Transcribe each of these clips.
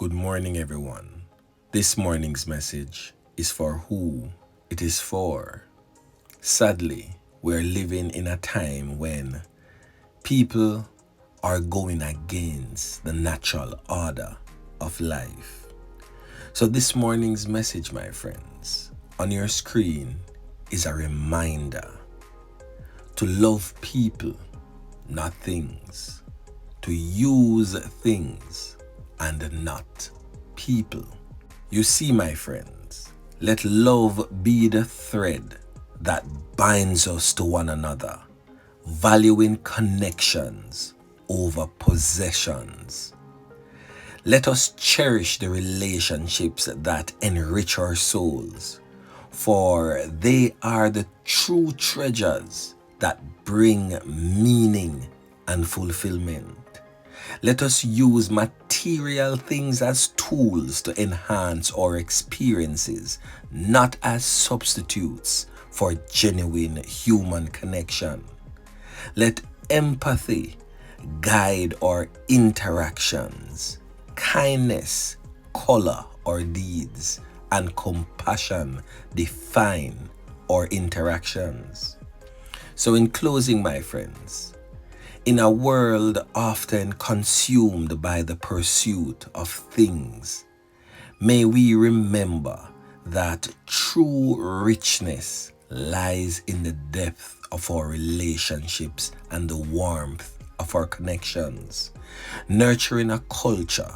Good morning, everyone. This morning's message is for who it is for. Sadly, we're living in a time when people are going against the natural order of life. So, this morning's message, my friends, on your screen is a reminder to love people, not things, to use things and not people. You see, my friends, let love be the thread that binds us to one another, valuing connections over possessions. Let us cherish the relationships that enrich our souls, for they are the true treasures that bring meaning and fulfillment. Let us use material things as tools to enhance our experiences, not as substitutes for genuine human connection. Let empathy guide our interactions, kindness color our deeds, and compassion define our interactions. So, in closing, my friends, in a world often consumed by the pursuit of things, may we remember that true richness lies in the depth of our relationships and the warmth of our connections, nurturing a culture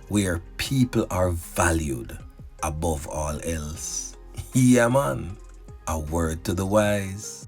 where people are valued above all else. Yeah, man, a word to the wise.